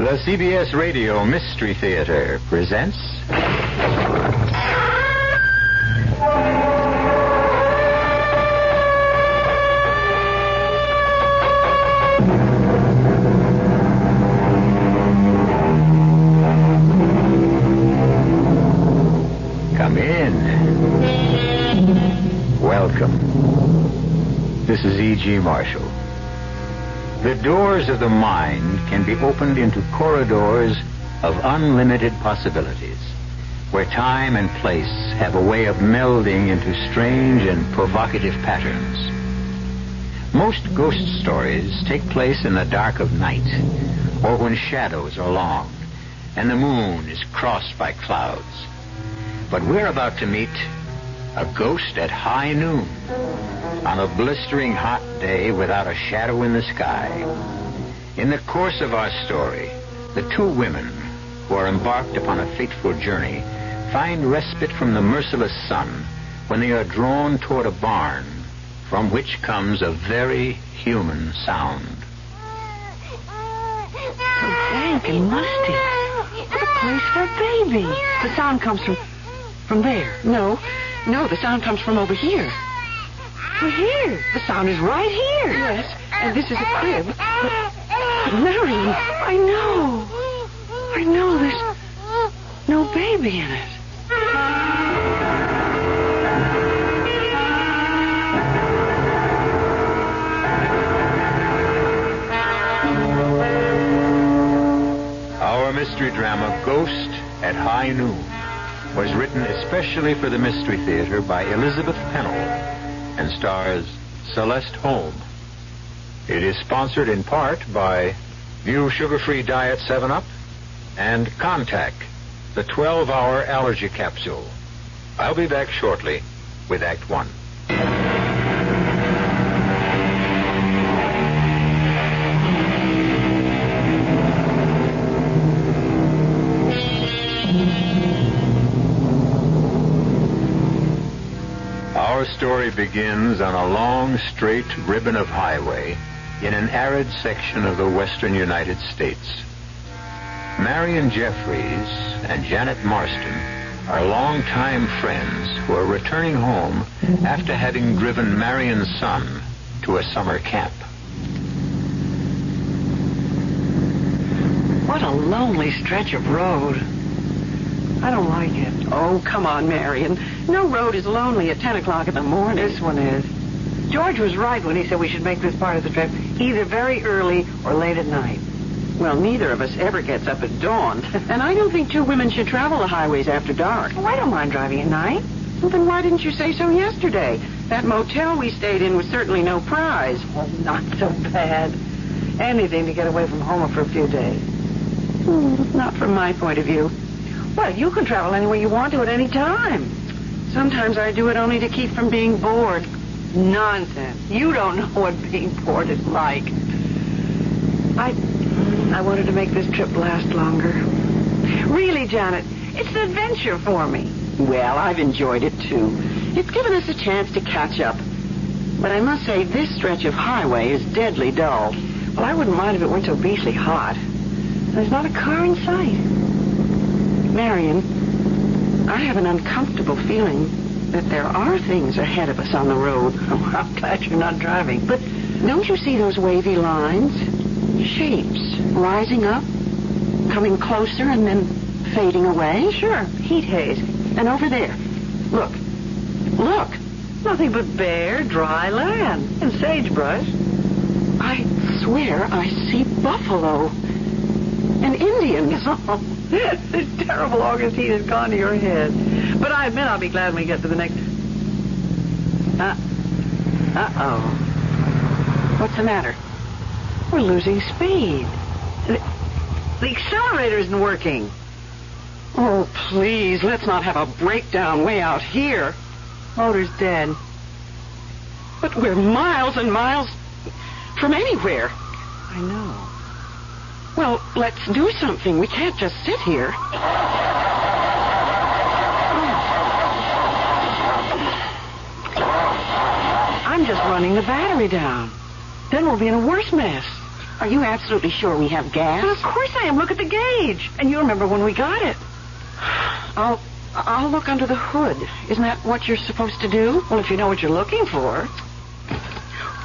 The CBS Radio Mystery Theater presents... Come in. Welcome. This is E.G. Marshall. The doors of the mind can be opened into corridors of unlimited possibilities, where time and place have a way of melding into strange and provocative patterns. Most ghost stories take place in the dark of night, or when shadows are long and the moon is crossed by clouds. But we're about to meet a ghost at high noon, on a blistering hot day without a shadow in the sky. In the course of our story, the two women who are embarked upon a fateful journey find respite from the merciless sun when they are drawn toward a barn from which comes a very human sound. So dank and musty. What a place for a baby. The sound comes from there. No, the sound comes from over here. Well, here. The sound is right here. Yes, and this is a crib. But Marion, I know there's no baby in it. Our mystery drama, Ghost at High Noon, was written especially for the Mystery Theater by Elizabeth Pennell and stars Celeste Holm. It is sponsored in part by New Sugar-Free Diet 7-Up and Contact, the 12-hour allergy capsule. I'll be back shortly with Act 1. Our story begins on a long, straight ribbon of highway in an arid section of the western United States. Marion Jeffries and Janet Marston are longtime friends who are returning home after having driven Marion's son to a summer camp. What a lonely stretch of road. I don't like it. Oh, come on, Marion. No road is lonely at 10 o'clock in the morning. This one is. George was right when he said we should make this part of the trip either very early or late at night. Well, neither of us ever gets up at dawn. And I don't think two women should travel the highways after dark. Oh, I don't mind driving at night. Well, then why didn't you say so yesterday? That motel we stayed in was certainly no prize. Well, not so bad. Anything to get away from home for a few days. Not from my point of view. Well, you can travel anywhere you want to at any time. Sometimes I do it only to keep from being bored. Nonsense. You don't know what being bored is like. I wanted to make this trip last longer. Really, Janet, it's an adventure for me. Well, I've enjoyed it, too. It's given us a chance to catch up. But I must say, this stretch of highway is deadly dull. Well, I wouldn't mind if it weren't so beastly hot. There's not a car in sight. Marion, I have an uncomfortable feeling that there are things ahead of us on the road. Oh, I'm glad you're not driving. But don't you see those wavy lines? Shapes rising up, coming closer, and then fading away? Sure, heat haze. And over there, look. Nothing but bare, dry land and sagebrush. I swear I see buffalo and Indians. This terrible August heat has gone to your head. But I admit I'll be glad when we get to the next... Uh-oh. What's the matter? We're losing speed. The accelerator isn't working. Oh, please, let's not have a breakdown way out here. Motor's dead. But we're miles and miles from anywhere. I know. Well, let's do something. We can't just sit here. I'm just running the battery down. Then we'll be in a worse mess. Are you absolutely sure we have gas? Well, of course I am. Look at the gauge. And you remember when we got it. I'll look under the hood. Isn't that what you're supposed to do? Well, if you know what you're looking for.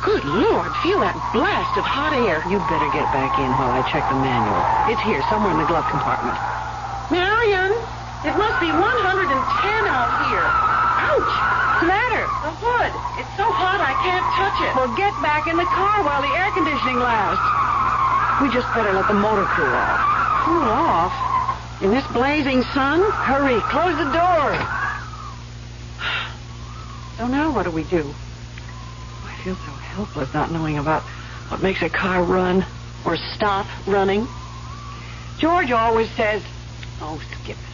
Good Lord, feel that blast of hot air. You'd better get back in while I check the manual. It's here, somewhere in the glove compartment. Marion, it must be 110 out here. Ouch! What's the matter? The hood. It's so hot I can't touch it. Well, get back in the car while the air conditioning lasts. We just better let the motor cool off. Cool off? In this blazing sun? Hurry, close the door. So now what do we do? I feel so helpless not knowing about what makes a car run or stop running. George always says, oh, skip it.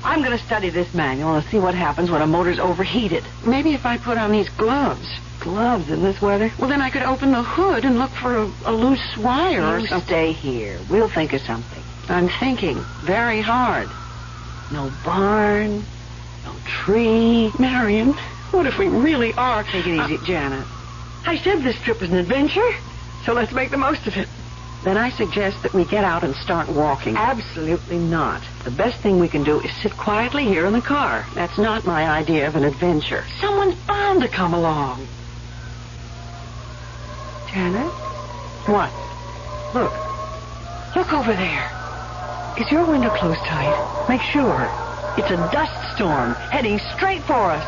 I'm going to study this manual and see what happens when a motor's overheated. Maybe if I put on these gloves. Gloves in this weather? Well, then I could open the hood and look for a loose wire or You something. stay here. We'll think of something. I'm thinking very hard. No barn, no tree. Marion, what if we really are... Take it easy, Janet. I said this trip was an adventure, so let's make the most of it. Then I suggest that we get out and start walking. Absolutely not. The best thing we can do is sit quietly here in the car. That's not my idea of an adventure. Someone's bound to come along. Janet? What? Look over there. Is your window closed tight? Make sure. It's a dust storm heading straight for us.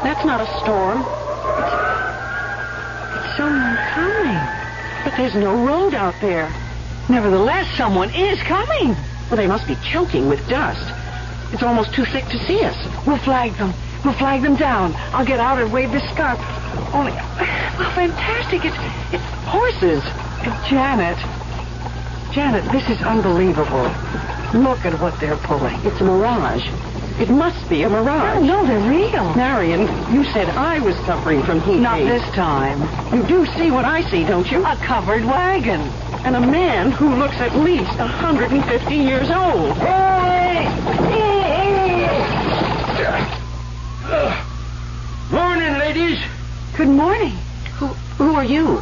That's not a storm. It's someone coming. But there's no road out there. Nevertheless, someone is coming. Well, they must be choking with dust. It's almost too thick to see us. We'll flag them. We'll flag them down. I'll get out and wave this scarf. Only, well, fantastic. It's horses. Janet, this is unbelievable. Look at what they're pulling. It's a mirage. It must be a mirage. No, they're real. Marion, you said I was suffering from heat. Not this time. You do see what I see, don't you? A covered wagon. And a man who looks at least 150 years old. Morning, ladies. Good morning. Who are you?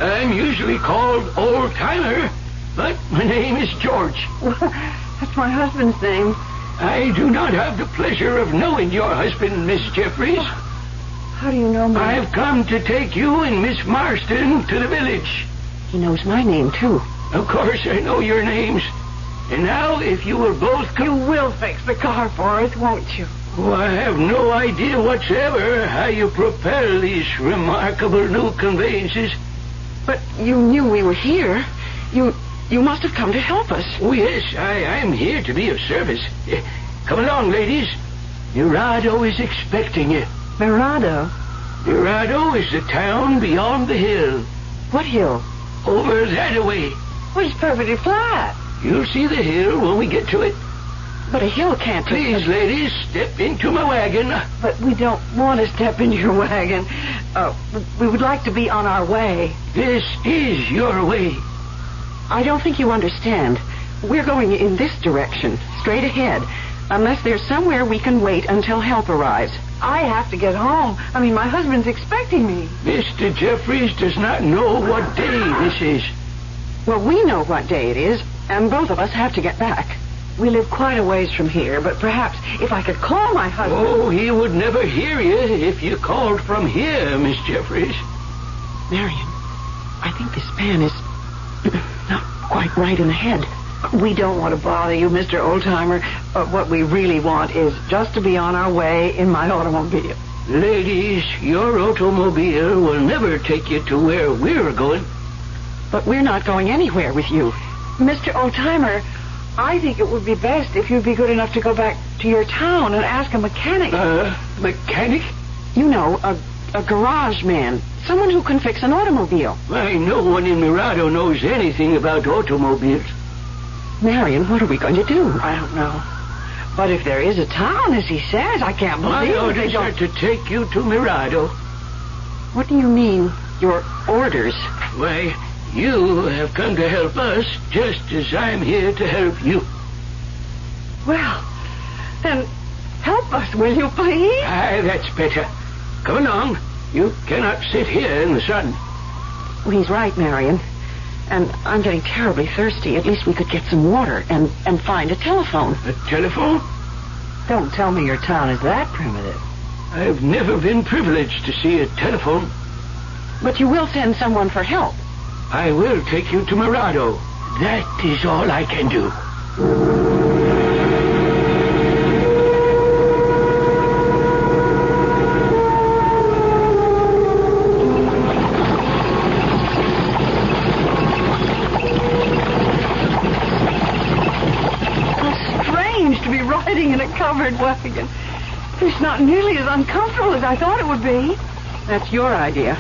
I'm usually called Old Timer, but my name is George. That's my husband's name. I do not have the pleasure of knowing your husband, Miss Jeffries. How do you know me? I've come to take you and Miss Marston to the village. He knows my name, too. Of course, I know your names. And now, if you will both You will fix the car for us, won't you? Oh, I have no idea whatsoever how you propel these remarkable new conveyances. But you knew we were here. You must have come to help us. Oh, yes, I'm here to be of service. Come along, ladies. Mirado is expecting you. Mirado? Mirado is the town beyond the hill. What hill? Over that way. Well, it's perfectly flat. You'll see the hill when we get to it. But a hill can't... Please, ladies, step into my wagon. But we don't want to step into your wagon. We would like to be on our way. This is your way. I don't think you understand. We're going in this direction, straight ahead, unless there's somewhere we can wait until help arrives. I have to get home. I mean, my husband's expecting me. Mr. Jeffries does not know what day this is. Well, we know what day it is, and both of us have to get back. We live quite a ways from here, but perhaps if I could call my husband... Oh, he would never hear you if you called from here, Miss Jeffries. Marion, I think this man is not quite right in the head. We don't want to bother you, Mr. Oldtimer. What we really want is just to be on our way in my automobile. Ladies, your automobile will never take you to where we're going. But we're not going anywhere with you. Mr. Oldtimer, I think it would be best if you'd be good enough to go back to your town and ask a mechanic. Mechanic? You know, a garage man. Someone who can fix an automobile. Why, no one in Mirado knows anything about automobiles. Marion, what are we going to do? I don't know. But if there is a town, as he says, I can't believe My orders they are don't... to take you to Mirado. What do you mean, your orders? Why, you have come to help us just as I'm here to help you. Well, then help us, will you, please? Aye, that's better. Come along. You cannot sit here in the sun. Well, he's right, Marion. And I'm getting terribly thirsty. At least we could get some water and find a telephone. A telephone? Don't tell me your town is that primitive. I've never been privileged to see a telephone. But you will send someone for help. I will take you to Mirado. That is all I can do. In a covered wagon. It's not nearly as uncomfortable as I thought it would be. That's your idea.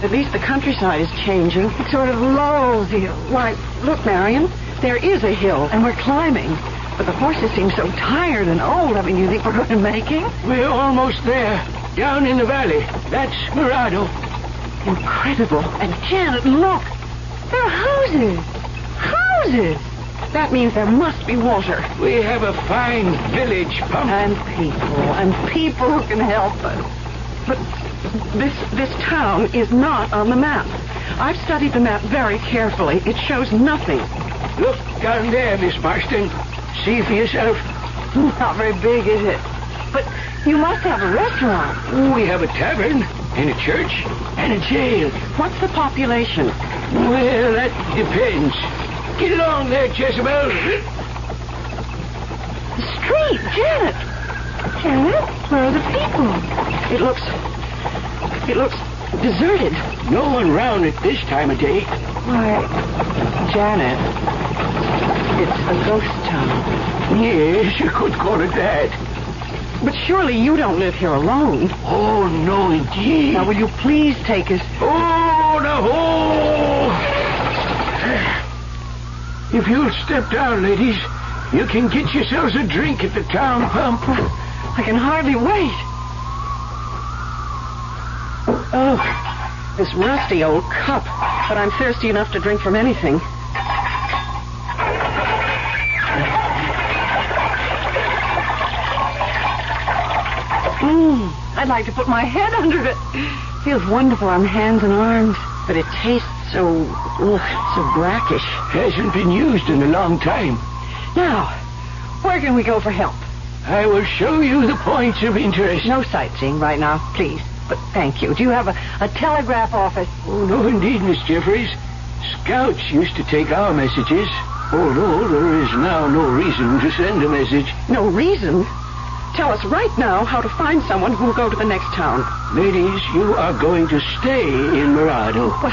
At least the countryside is changing. It sort of lulls you. Why, look, Marion, there is a hill, and we're climbing. But the horses seem so tired and old. I mean, you think we're going to make it? We're almost there. Down in the valley. That's Mirado. Incredible. And Janet, look. There are houses. Houses. That means there must be water. We have a fine village pump. And people who can help us. But this town is not on the map. I've studied the map very carefully. It shows nothing. Look down there, Miss Marston. See for yourself. Not very big, is it? But you must have a restaurant. We have a tavern, and a church, and a jail. What's the population? Well, that depends. Get along there, Jezebel. The street, Janet. Janet, where are the people? It looks deserted. No one round at this time of day. Why, Janet, it's a ghost town. Yes, you could call it that. But surely you don't live here alone. Oh, no, indeed. Now, will you please take us... Oh, no. If you'll step down, ladies, you can get yourselves a drink at the town pump. I can hardly wait. Oh, this rusty old cup. But I'm thirsty enough to drink from anything. I'd like to put my head under it. Feels wonderful on hands and arms. But it tastes so brackish. Hasn't been used in a long time. Now, where can we go for help? I will show you the points of interest. No sightseeing right now, please. But thank you. Do you have a telegraph office? Oh, no, indeed, Miss Jeffries. Scouts used to take our messages, although there is now no reason to send a message. No reason? Tell us right now how to find someone who will go to the next town. Ladies, you are going to stay in Mirado. Well,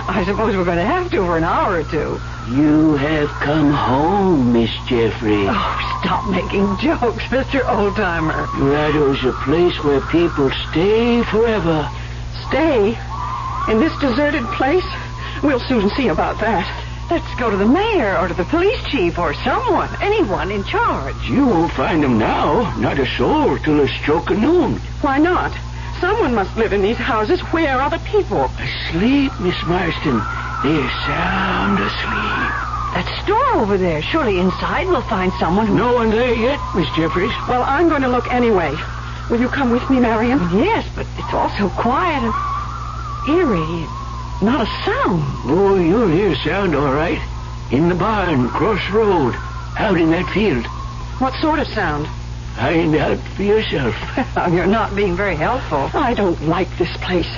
I suppose we're going to have to for an hour or two. You have come home, Miss Jeffries. Oh, stop making jokes, Mr. Oldtimer. Mirado's a place where people stay forever. Stay? In this deserted place? We'll soon see about that. Let's go to the mayor or to the police chief or someone, anyone in charge. You won't find them now. Not a soul till the stroke of noon. Why not? Someone must live in these houses. Where are the people? Asleep, Miss Marston. They're sound asleep. That store over there. Surely inside we'll find someone who... No one there yet, Miss Jeffries. Well, I'm going to look anyway. Will you come with me, Marion? Yes, but it's all so quiet and eerie. Not a sound. Oh, you'll hear sound, all right. In the barn, cross road, out in that field. What sort of sound? Find out for yourself. You're not being very helpful. I don't like this place.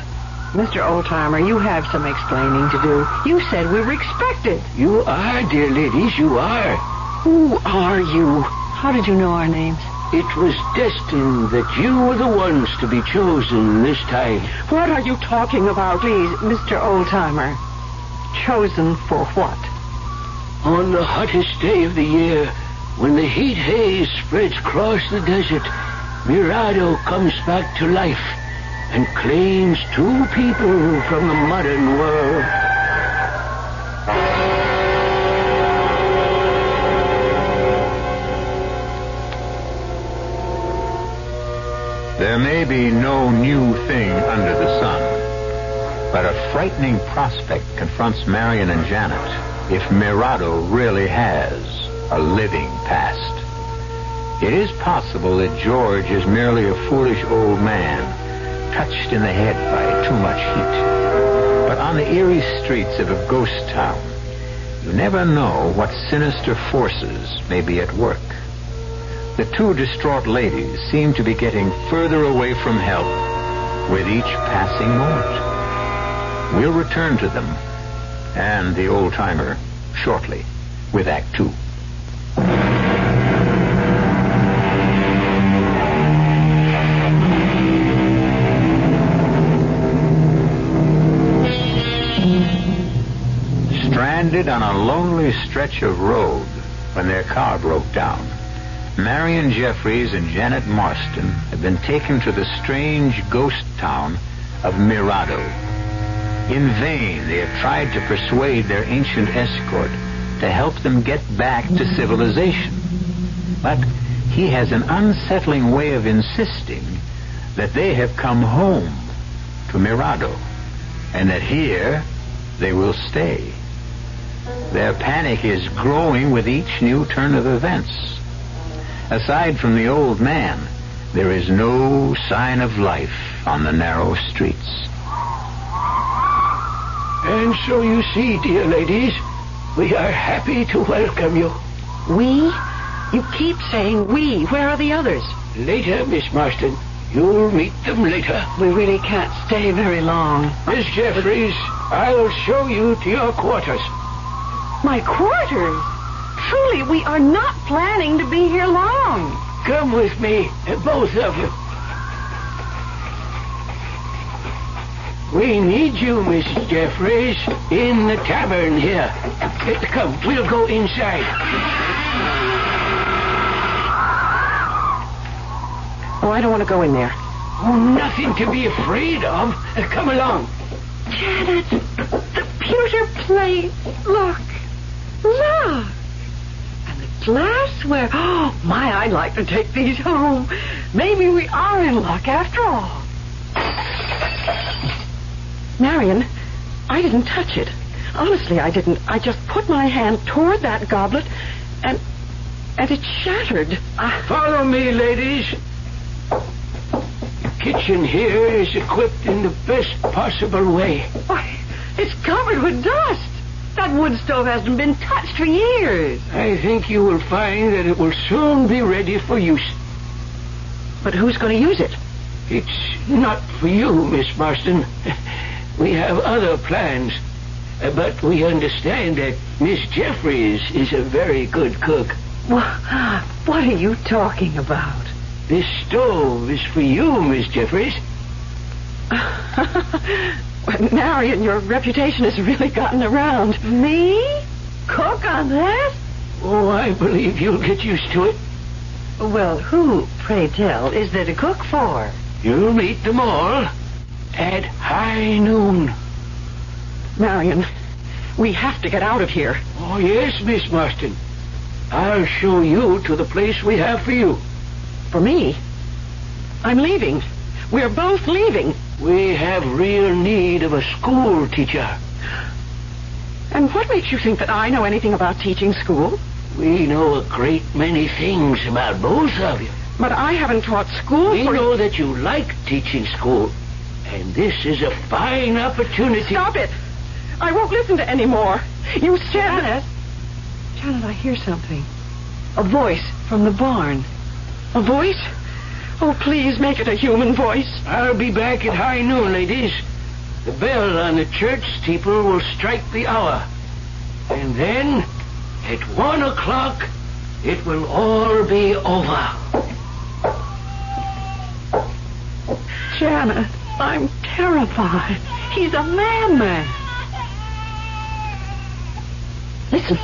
Mr. Oldtimer, you have some explaining to do. You said we were expected. You are, dear ladies, you are. Who are you? How did you know our names? It was destined that you were the ones to be chosen this time. What are you talking about, please, Mr. Oldtimer? Chosen for what? On the hottest day of the year, when the heat haze spreads across the desert, Mirado comes back to life and claims two people from the modern world. There may be no new thing under the sun, but a frightening prospect confronts Marion and Janet if Mirado really has a living past. It is possible that George is merely a foolish old man, touched in the head by too much heat. But on the eerie streets of a ghost town, you never know what sinister forces may be at work. The two distraught ladies seem to be getting further away from help with each passing moment. We'll return to them and the old-timer shortly with Act 2. Stranded on a lonely stretch of road when their car broke down, Marion Jeffries and Janet Marston have been taken to the strange ghost town of Mirado. In vain, they have tried to persuade their ancient escort to help them get back to civilization. But he has an unsettling way of insisting that they have come home to Mirado, and that here they will stay. Their panic is growing with each new turn of events. Aside from the old man, there is no sign of life on the narrow streets. And so you see, dear ladies, we are happy to welcome you. We? You keep saying we. Where are the others? Later, Miss Marston. You'll meet them later. We really can't stay very long. Miss Jeffries, I'll show you to your quarters. My quarters? Truly, we are not planning to be here long. Come with me, both of you. We need you, Miss Jeffries, in the tavern here. Come, we'll go inside. Oh, I don't want to go in there. Oh, nothing to be afraid of. Come along. Janet, the pewter plates. Look. Look. And the glassware. Oh, my, I'd like to take these home. Maybe we are in luck after all. Marion, I didn't touch it. Honestly, I didn't. I just put my hand toward that goblet, and it shattered. Follow me, ladies. The kitchen here is equipped in the best possible way. Why, it's covered with dust. That wood stove hasn't been touched for years. I think you will find that it will soon be ready for use. But who's going to use it? It's not for you, Miss Marston. We have other plans. But we understand that Miss Jeffries is a very good cook. What are you talking about? This stove is for you, Miss Jeffries. Marion, your reputation has really gotten around. Me? Cook on that? Oh, I believe you'll get used to it. Well, who, pray tell, is there to cook for? You'll meet them all at high noon. Marion, we have to get out of here. Oh, yes, Miss Marston. I'll show you to the place we have for you. For me? I'm leaving. We're both leaving. We have real need of a school teacher. And what makes you think that I know anything about teaching school? We know a great many things about both of you. But I haven't taught school We know that you like teaching school. And this is a fine opportunity. Stop it! I won't listen to any more. You said... Janet, I hear something. A voice from the barn. A voice? Oh, please make it a human voice. I'll be back at high noon, ladies. The bell on the church steeple will strike the hour. And then, at 1 o'clock, it will all be over. Janet, I'm terrified. He's a madman. Listen.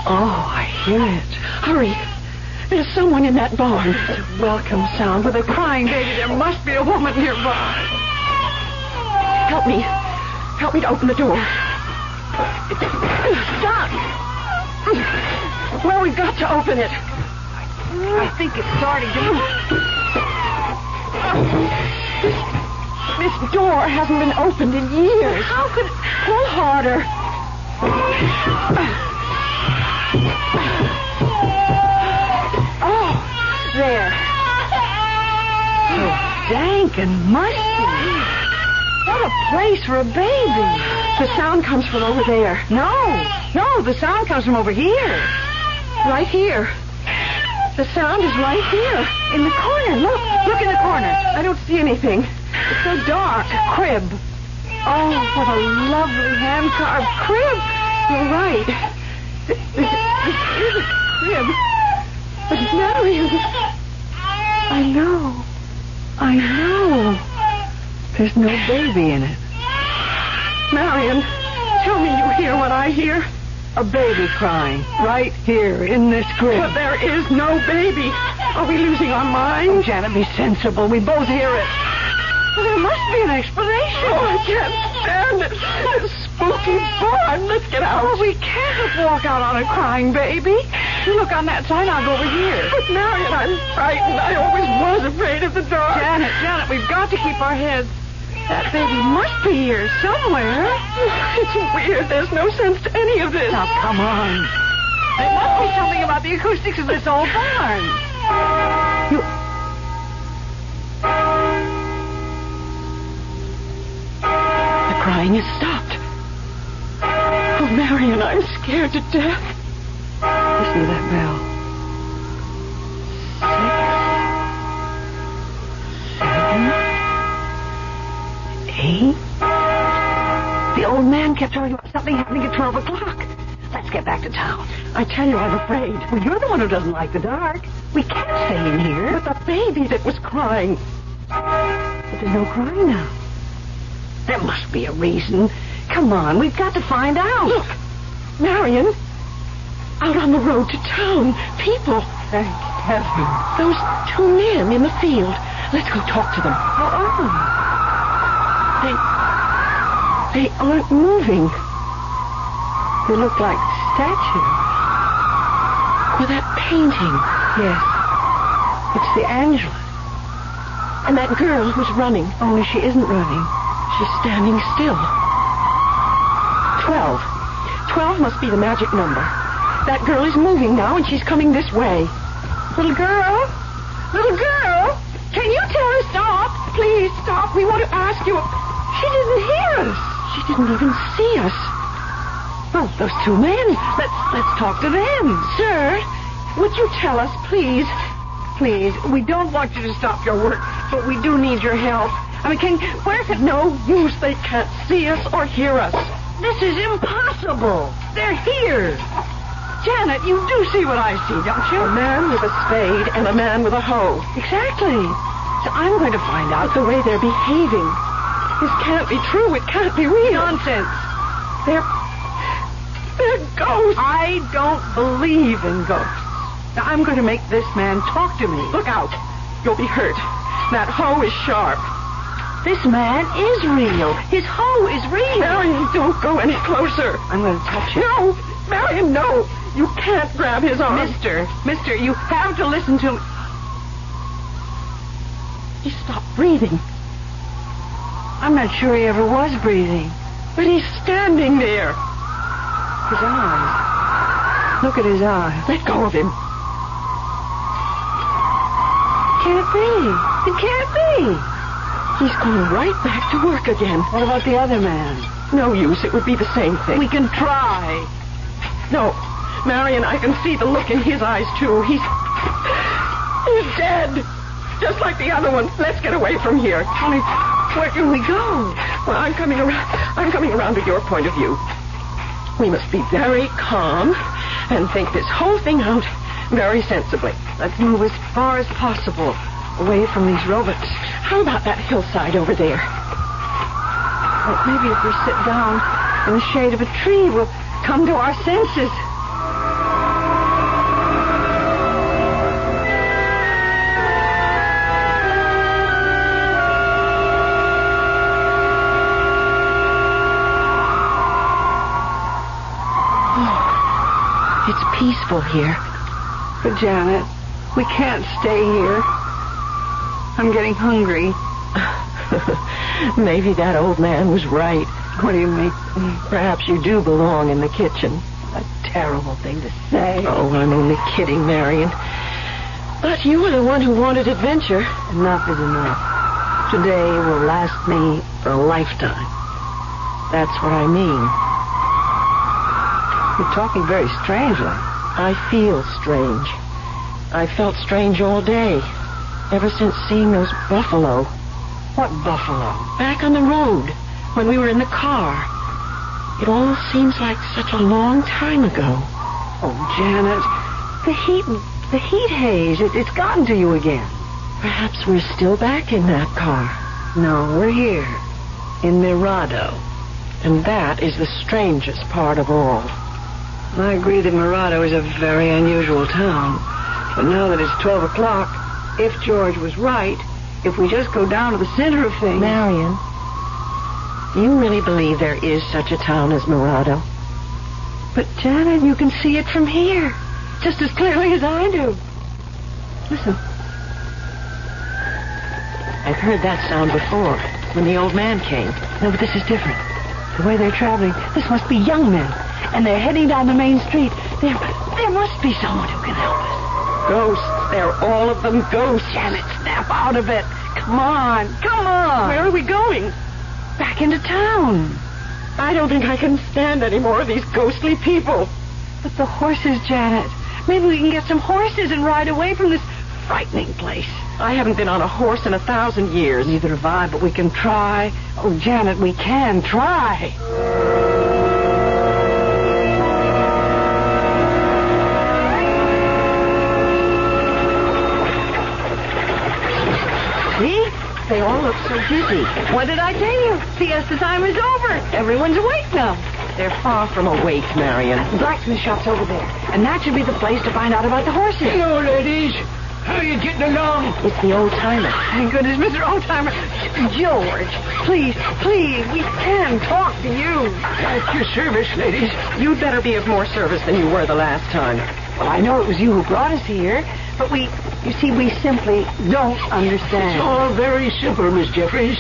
Oh, I hear it. Hurry. There's someone in that barn. It's a welcome sound with a crying baby. There must be a woman nearby. Help me. Help me to open the door. Stop. Well, we've got to open it. I think it's starting to... This door hasn't been opened in years. How could it... Pull harder. Oh, there. So dank and musty. What a place for a baby. The sound comes from over there. No, the sound comes from over here. Right here. The sound is right here. In the corner. Look in the corner. I don't see anything. It's so dark. Crib. Oh, what a lovely hand-carved crib. You're right. This is a crib. But Marion, I know. There's no baby in it. Marion, tell me you hear what I hear. A baby crying right here in this crib. But there is no baby. Are we losing our minds? Oh, Janet, be sensible. We both hear it. Well, there must be an explanation. Oh, I can't stand it. This spooky barn. Let's get out. Oh, we can't walk out on a crying baby. You look on that sign, I'll go over here. But Marion, I'm frightened. I always was afraid of the dark. Janet, we've got to keep our heads. That baby must be here somewhere. It's weird. There's no sense to any of this. Now, come on. There must be something about the acoustics of this old barn. The crying has stopped. Oh, Marion, I'm scared to death. Listen to that bell. 6, 7, 8. The old man kept talking about something happening at 12 o'clock. Let's get back to town. I tell you, I'm afraid. Well, you're the one who doesn't like the dark. We can't stay in here. But the baby that was crying. But there's no crying now. There must be a reason. Come on, we've got to find out. Look, Marion, out on the road to town, people. Thank heaven. Those two men in the field. Let's go talk to them. How are They aren't moving. they? They look like statues. Or that painting. Yes. It's the Angela. And that girl who's running. Only she isn't running. She's standing still. 12. 12 must be the magic number. That girl is moving now, and she's coming this way. Little girl? Little girl? Can you tell her stop? Please stop. We want to ask you. She didn't hear us. She didn't even see us. Oh, those two men. Let's talk to them. Sir, would you tell us, please? Please, we don't want you to stop your work, but we do need your help. I mean, where can... No use. They can't see us or hear us. This is impossible. They're here. Janet, you do see what I see, don't you? A man with a spade and a man with a hoe. Exactly. So I'm going to find out. But the way they're behaving. This can't be true. It can't be real. Nonsense. They're ghosts. I don't believe in ghosts. Now, I'm going to make this man talk to me. Look out. You'll be hurt. That hoe is sharp. This man is real. His hoe is real. Marion, don't go any closer. I'm going to touch it. No, Marion, no. You can't grab his arm. Mister, you have to listen to me. He stopped breathing. I'm not sure he ever was breathing. But he's standing there. His eyes. Look at his eyes. Let go of him. Can't be. It can't be. He's going right back to work again. What about the other man? No use. It would be the same thing. We can try. No. Marion, I can see the look in his eyes, too. He's dead. Just like the other one. Let's get away from here. Only, where can we go? Well, I'm coming around to your point of view. We must be very calm and think this whole thing out very sensibly. Let's move as far as possible away from these robots. How about that hillside over there? Well, maybe if we sit down in the shade of a tree, we'll come to our senses. It's peaceful here. But, Janet, we can't stay here. I'm getting hungry. Maybe that old man was right. What do you mean? Perhaps you do belong in the kitchen. A terrible thing to say. Oh, I'm only kidding, Marion. But you were the one who wanted adventure. Enough is enough. Today will last me for a lifetime. That's what I mean. You're talking very strangely. I feel strange. I felt strange all day, ever since seeing those buffalo. What buffalo? Back on the road, when we were in the car. It all seems like such a long time ago. Oh, Janet, the heat haze, it's gotten to you again. Perhaps we're still back in that car. No, we're here, in Mirado. And that is the strangest part of all. I agree that Mirado is a very unusual town. But now that it's 12 o'clock, if George was right, if we just go down to the center of things... Marion, do you really believe there is such a town as Mirado? But, Janet, you can see it from here, just as clearly as I do. Listen. I've heard that sound before, when the old man came. No, but this is different. The way they're traveling, this must be young men. And they're heading down the main street. There must be someone who can help us. Ghosts. They're all of them ghosts. Janet, snap out of it. Come on. Where are we going? Back into town. I don't think I can stand any more of these ghostly people. But the horses, Janet. Maybe we can get some horses and ride away from this frightening place. I haven't been on a horse in 1,000 years. Neither have I, but we can try. Oh, Janet, we can try. See? They all look so busy. What did I tell you? Siesta time is over. Everyone's awake now. They're far from awake, Marion. The blacksmith shop's over there. And that should be the place to find out about the horses. Hello, ladies. How are you getting along? It's the old-timer. Thank goodness, Mr. Oldtimer. George, please, we can talk to you. At your service, ladies. You'd better be of more service than you were the last time. Well, I know it was you who brought us here, but we simply don't understand. It's all very simple, Miss Jeffries.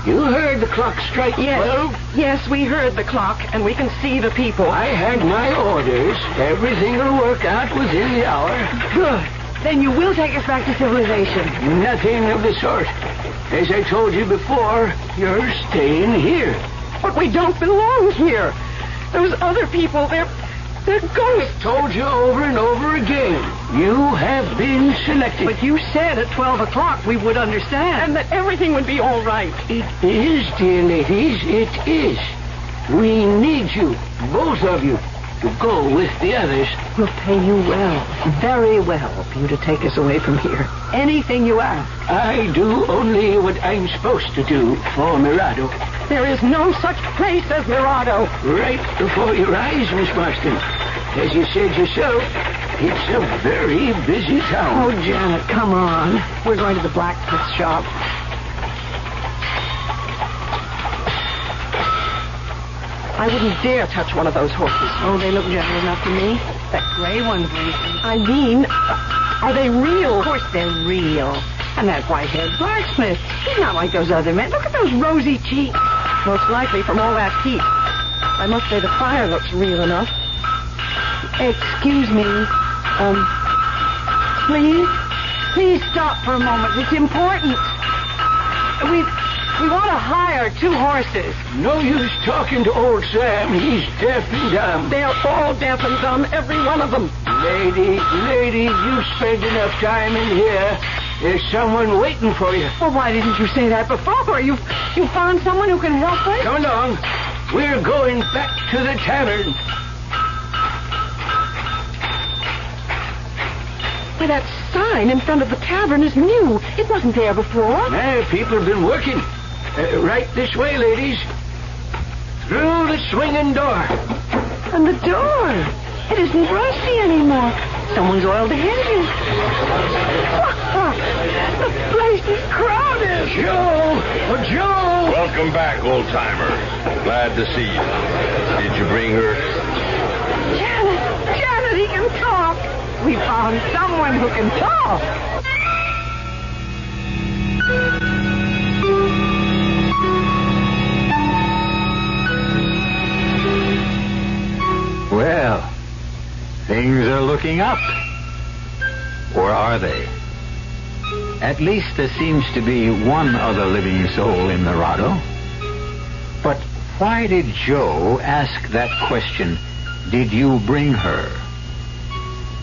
You heard the clock strike 12? Yes, we heard the clock, and we can see the people. I had my orders. Everything will work out within the hour. Good. Then you will take us back to civilization. Nothing of the sort. As I told you before, you're staying here. But we don't belong here. Those other people, they're ghosts. Told you over and over again. You have been selected. But you said at 12 o'clock we would understand. And that everything would be all right. It is, dear ladies, it is. We need you, both of you, to go with the others. We'll pay you well, very well, for you to take us away from here. Anything you ask. I do only what I'm supposed to do for Mirado. There is no such place as Mirado. Right before your eyes, Miss Marston. As you said yourself, it's a very busy town. Oh, Janet, come on. We're going to the blacksmith shop. I wouldn't dare touch one of those horses. Oh, they look gentle enough to me. That gray one's racing. I mean, are they real? Of course they're real. And that white-haired blacksmith, he's not like those other men. Look at those rosy cheeks. Most likely from all that heat. I must say the fire looks real enough. Excuse me. Please stop for a moment. It's important. We want to hire 2 horses. No use talking to old Sam. He's deaf and dumb. They're all deaf and dumb, every one of them. Lady, you've spent enough time in here. There's someone waiting for you. Well, why didn't you say that before? You found someone who can help us? Come along. We're going back to the tavern. Why, that sign in front of the tavern is new. It wasn't there before. People have been working. Right this way, ladies. Through the swinging door. And the door. It isn't rusty anymore. Someone's oiled the hinges. The place is crowded. Joe! Welcome back, old-timer. Glad to see you. Did you bring her? Janet, he can talk. We found someone who can talk. Well, things are looking up. Or are they? At least there seems to be one other living soul in Mirado. But why did Joe ask that question, did you bring her?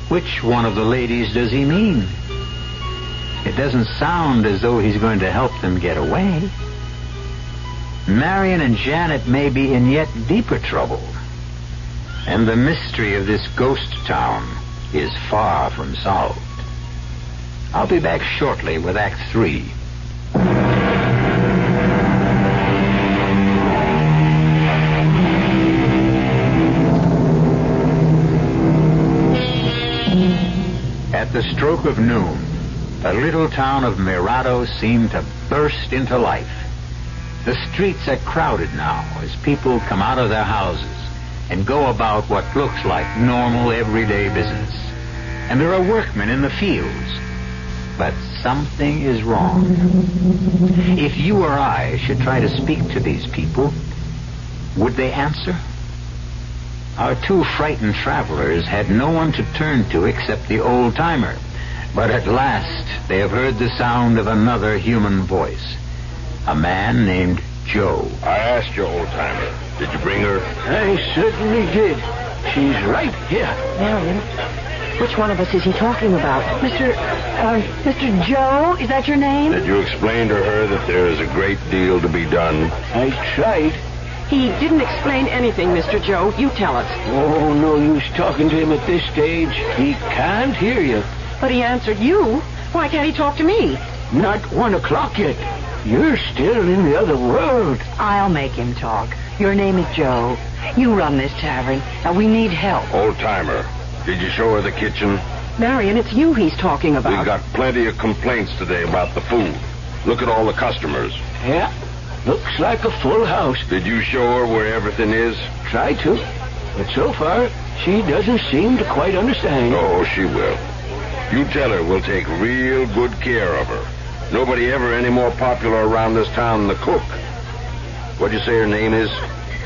Which one of the ladies does he mean? It doesn't sound as though he's going to help them get away. Marion and Janet may be in yet deeper trouble. And the mystery of this ghost town is far from solved. I'll be back shortly with Act 3. At the stroke of noon, the little town of Mirado seemed to burst into life. The streets are crowded now as people come out of their houses and go about what looks like normal everyday business. And there are workmen in the fields. But something is wrong. If you or I should try to speak to these people, would they answer? Our two frightened travelers had no one to turn to except the old-timer. But at last they have heard the sound of another human voice. A man named Joe. I asked your old-timer, did you bring her? I certainly did. She's right here. Marion, which one of us is he talking about? Mr. Joe? Is that your name? Did you explain to her that there is a great deal to be done? I tried. He didn't explain anything, Mr. Joe. You tell us. Oh, no use talking to him at this stage. He can't hear you. But he answered you. Why can't he talk to me? Not 1 o'clock yet. You're still in the other world. I'll make him talk. Your name is Joe. You run this tavern, and we need help. Old-timer, did you show her the kitchen? Marion, it's you he's talking about. We got plenty of complaints today about the food. Look at all the customers. Yeah, looks like a full house. Did you show her where everything is? Try to, but so far, she doesn't seem to quite understand. Oh, she will. You tell her we'll take real good care of her. Nobody ever any more popular around this town than the cook. What'd you say her name is?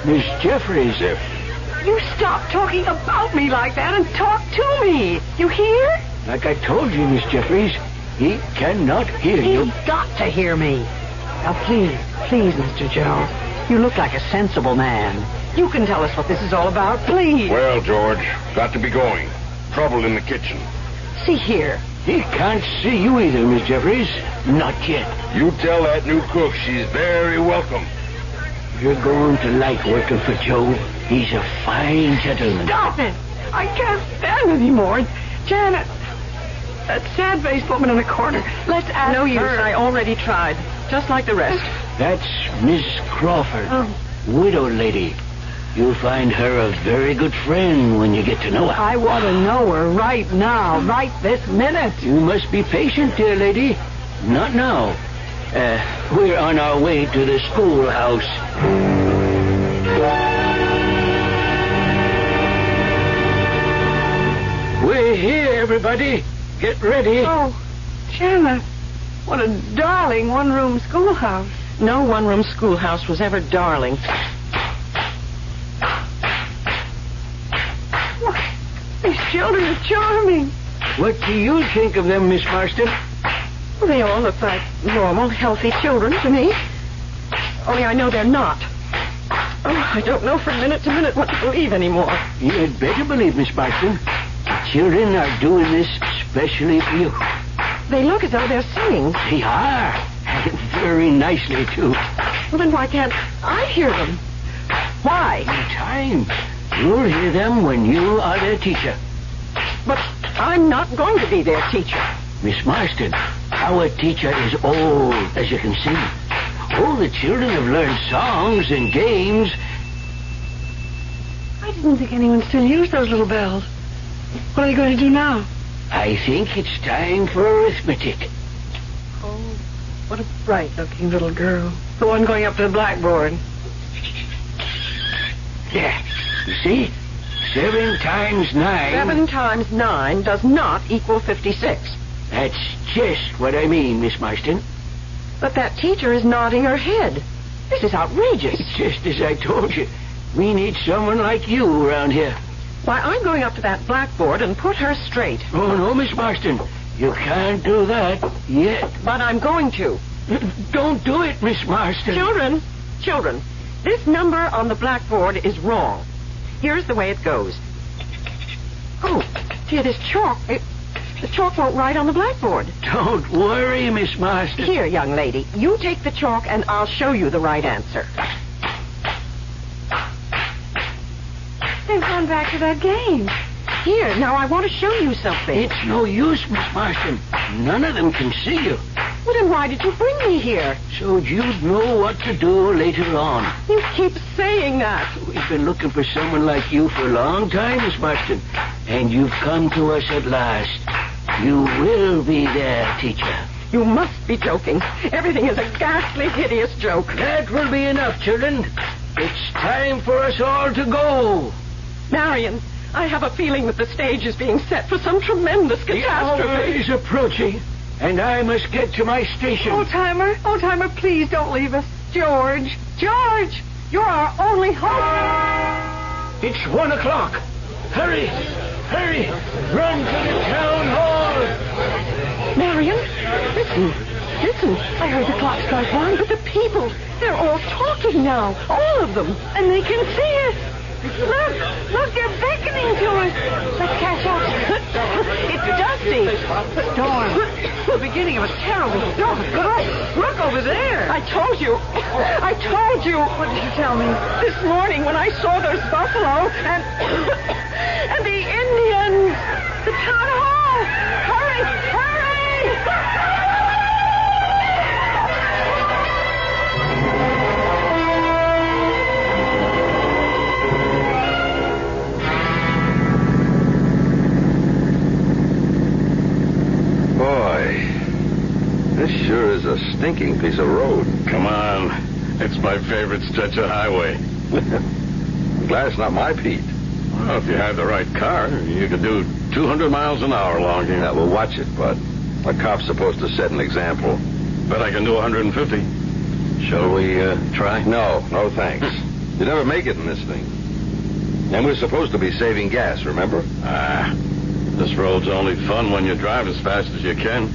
Miss Jeffries. You stop talking about me like that and talk to me. You hear? Like I told you, Miss Jeffries, he cannot hear you. He's got to hear me. Now, please, Mr. Joe. You look like a sensible man. You can tell us what this is all about, please. Well, George, got to be going. Trouble in the kitchen. See here. He can't see you either, Miss Jeffries. Not yet. You tell that new cook she's very welcome. You're going to like working for Joe. He's a fine gentleman. Stop it! I can't stand it anymore. Janet, that sad-faced woman in the corner. Let's ask No use. her. I already tried, just like the rest. That's Miss Crawford, widow lady. You'll find her a very good friend when you get to know her. I want to know her right now, right this minute. You must be patient, dear lady. Not now. We're on our way to the schoolhouse. We're here, everybody. Get ready. Oh, Janet, what a darling one-room schoolhouse. No one-room schoolhouse was ever darling. These children are charming. What do you think of them, Miss Marston? Well, they all look like normal, healthy children to me. Only I know they're not. Oh, I don't know from minute to minute what to believe anymore. You'd better believe, Miss Marston. The children are doing this especially for you. They look as though they're singing. They are. And very nicely, too. Well, then why can't I hear them? Why? In time. You'll hear them when you are their teacher. But I'm not going to be their teacher. Miss Marston, our teacher is old, as you can see. All the children have learned songs and games. I didn't think anyone still used those little bells. What are they going to do now? I think it's time for arithmetic. Oh, what a bright-looking little girl. The one going up to the blackboard. There. You see? 7 times 9. 7 times 9 does not equal 56. That's just what I mean, Miss Marston. But that teacher is nodding her head. This is outrageous. Just as I told you. We need someone like you around here. Why, I'm going up to that blackboard and put her straight. Oh, no, Miss Marston. You can't do that yet. But I'm going to. Don't do it, Miss Marston. Children, this number on the blackboard is wrong. Here's the way it goes. Oh, dear, this chalk, the chalk won't write on the blackboard. Don't worry, Miss Marston. Here, young lady, you take the chalk and I'll show you the right answer. They've gone back to that game. Here, now I want to show you something. It's no use, Miss Marston. None of them can see you. Well, then why did you bring me here? So you'd know what to do later on. You keep saying that. We've been looking for someone like you for a long time, Miss Marston. And you've come to us at last. You will be there, teacher. You must be joking. Everything is a ghastly, hideous joke. That will be enough, children. It's time for us all to go. Marion, I have a feeling that the stage is being set for some tremendous The hour catastrophe. is approaching, and I must get to my station. Old-timer, please don't leave us. George, you're our only hope. It's 1 o'clock. Hurry! Run to the town hall! Marion, listen. I heard the clock strike 1, but the people, they're all talking now. All of them. And they can see us. Look, they're beckoning to us. Let's catch up. It's Dusty. Storm. The beginning of a terrible storm. Look over there. I told you. What did you tell me? This morning when I saw those buffalo and the Indians. The town hall. Hurry. Boy, this sure is a stinking piece of road. Come on. It's my favorite stretch of highway. Glad it's not my Pete. Well, if you had the right car, you could do 200 miles an hour along here. Yeah, well, watch it, bud. A cop's supposed to set an example. Bet I can do 150. Shall we try? No, thanks. You never make it in this thing. And we're supposed to be saving gas, remember? This road's only fun when you drive as fast as you can.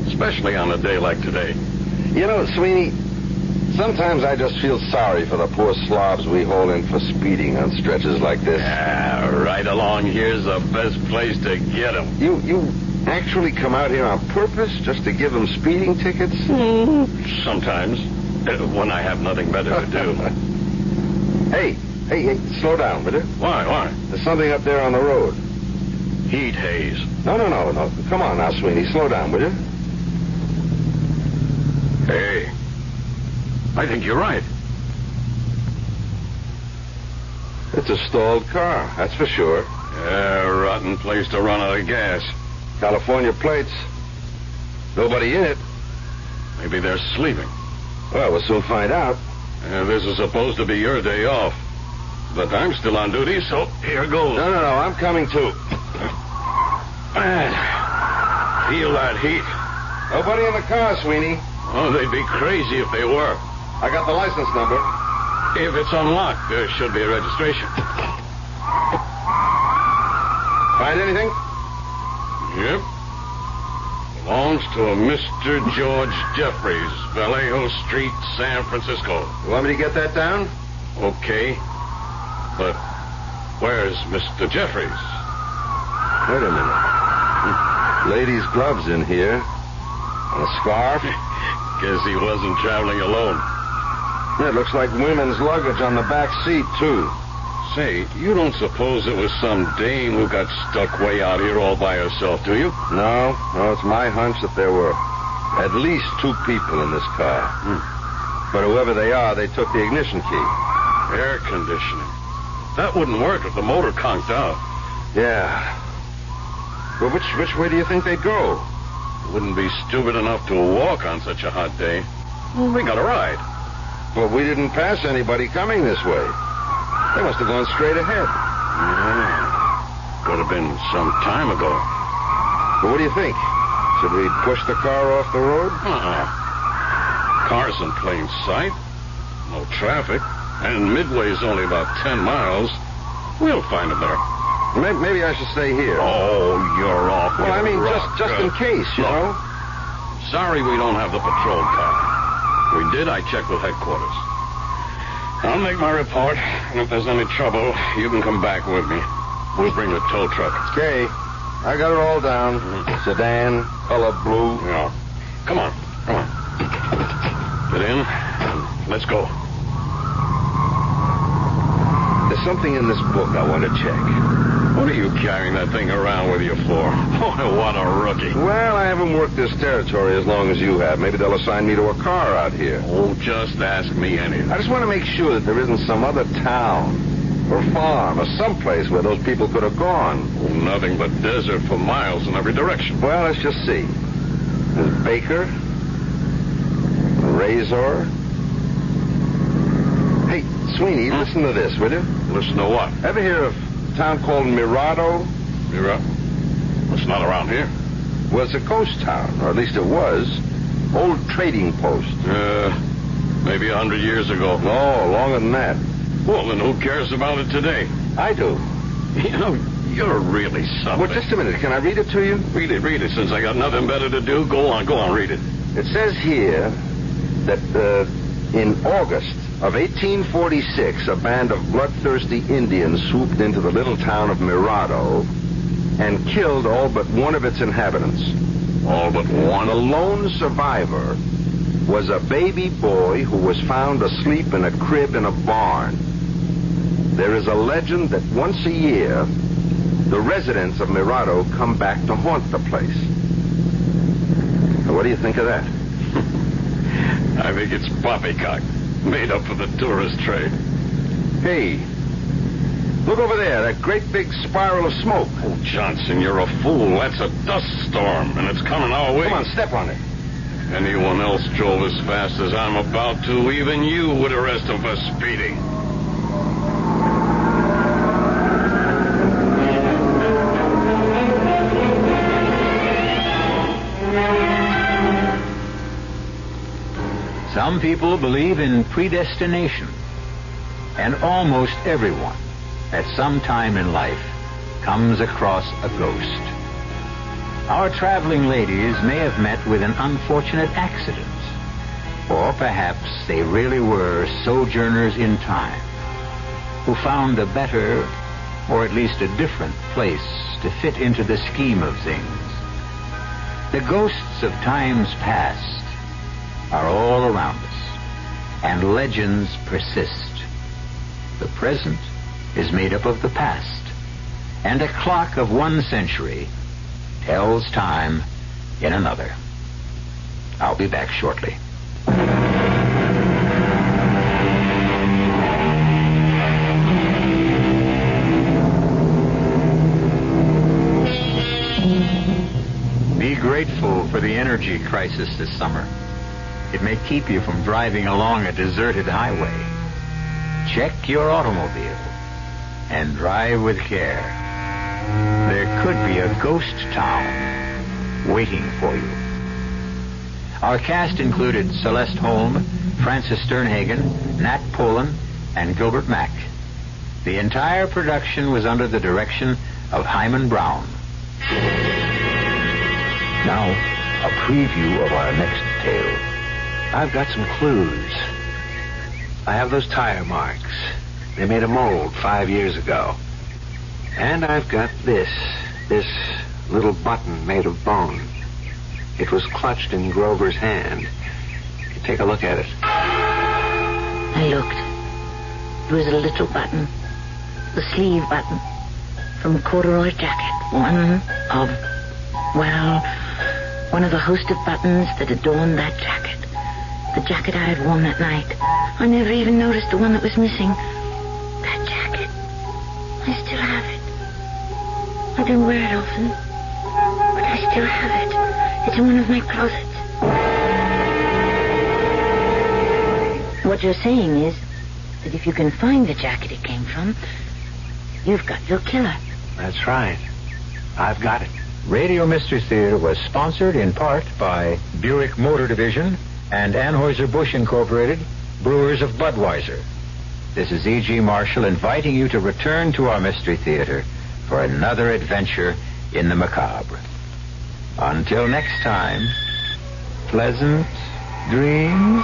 Especially on a day like today. You know, Sweeney, sometimes I just feel sorry for the poor slobs we haul in for speeding on stretches like this. Right along here's the best place to get them. You actually come out here on purpose just to give them speeding tickets? Sometimes. When I have nothing better to do. Hey, slow down, will you? Why? There's something up there on the road. Heat haze. No. Come on now, Sweeney. Slow down, will you? Hey, I think you're right. It's a stalled car, that's for sure. Yeah, rotten place to run out of gas. California plates. Nobody in it. Maybe they're sleeping. Well, we'll soon find out. This is supposed to be your day off. But I'm still on duty, so here goes. No, I'm coming too. Man, feel that heat. Nobody in the car, Sweeney. Oh, they'd be crazy if they were. I got the license number. If it's unlocked, there should be a registration. Find anything? Yep. Belongs to a Mr. George Jeffries, Vallejo Street, San Francisco. You want me to get that down? Okay. But where's Mr. Jeffries? Wait a minute. Ladies' gloves in here. And a scarf. Guess he wasn't traveling alone. It looks like women's luggage on the back seat, too. Say, you don't suppose it was some dame who got stuck way out here all by herself, do you? No, it's my hunch that there were at least 2 people in this car. But whoever they are, they took the ignition key. Air conditioning. That wouldn't work if the motor conked out. Yeah. Well, which way do you think they'd go? Wouldn't be stupid enough to walk on such a hot day. We got a ride. Well, we didn't pass anybody coming this way. They must have gone straight ahead. Yeah. Could have been some time ago. Well, what do you think? Should we push the car off the road? Car's in plain sight. No traffic. And Midway's only about 10 miles. We'll find them there. Maybe I should stay here. Oh, you're off. Well, I mean, rock. just in case, you know? Sorry we don't have the patrol car. We did, I checked with headquarters. I'll make my report, and if there's any trouble, you can come back with me. We'll bring the tow truck. Okay. I got it all down. Sedan, color blue. Yeah. Come on. Get in, and let's go. There's something in this book I want to check. What are you carrying that thing around with you for? Oh, what a rookie. Well, I haven't worked this territory as long as you have. Maybe they'll assign me to a car out here. Oh, just ask me anything. I just want to make sure that there isn't some other town or farm or someplace where those people could have gone. Oh, nothing but desert for miles in every direction. Well, let's just see. There's Baker, Razor. Hey, Sweeney, listen to this, will you? Listen to what? Ever hear of a town called Mirado? It's not around here. Well, it's a ghost town, or at least it was. Old trading post. Maybe 100 years ago. No, longer than that. Well, then who cares about it today? I do. You know, you're really something. Well, just a minute. Can I read it to you? Read it. Since I got nothing better to do, go on, read it. It says here that in August of 1846, a band of bloodthirsty Indians swooped into the little town of Mirado and killed all but one of its inhabitants. All but one? The lone survivor was a baby boy who was found asleep in a crib in a barn. There is a legend that once a year, the residents of Mirado come back to haunt the place. Now, what do you think of that? I think it's poppycock, made up for the tourist trade. Hey, look over there, that great big spiral of smoke. Oh, Johnson, you're a fool. That's a dust storm, and it's coming our way. Come on, step on it. If anyone else drove as fast as I'm about to, even you would arrest him for speeding. Some people believe in predestination, and almost everyone at some time in life comes across a ghost. Our traveling ladies may have met with an unfortunate accident, or perhaps they really were sojourners in time who found a better, or at least a different place to fit into the scheme of things. The ghosts of times past are all around us, and legends persist. The present is made up of the past, and a clock of one century tells time in another. I'll be back shortly. Be grateful for the energy crisis this summer. It may keep you from driving along a deserted highway. Check your automobile and drive with care. There could be a ghost town waiting for you. Our cast included Celeste Holm, Francis Sternhagen, Nat Polan, and Gilbert Mack. The entire production was under the direction of Hyman Brown. Now, a preview of our next tale. I've got some clues. I have those tire marks. They made a mold 5 years ago. And I've got this little button made of bone. It was clutched in Grover's hand. Take a look at it. I looked. It was a little button. The sleeve button. From a corduroy jacket. One of the host of buttons that adorned that jacket. The jacket I had worn that night. I never even noticed the one that was missing. That jacket. I still have it. I don't wear it often. But I still have it. It's in one of my closets. What you're saying is that if you can find the jacket it came from, you've got your killer. That's right. I've got it. Radio Mystery Theater was sponsored in part by Buick Motor Division and Anheuser-Busch Incorporated, Brewers of Budweiser. This is E.G. Marshall inviting you to return to our Mystery Theater for for another adventure in the macabre. Until next time, pleasant dreams.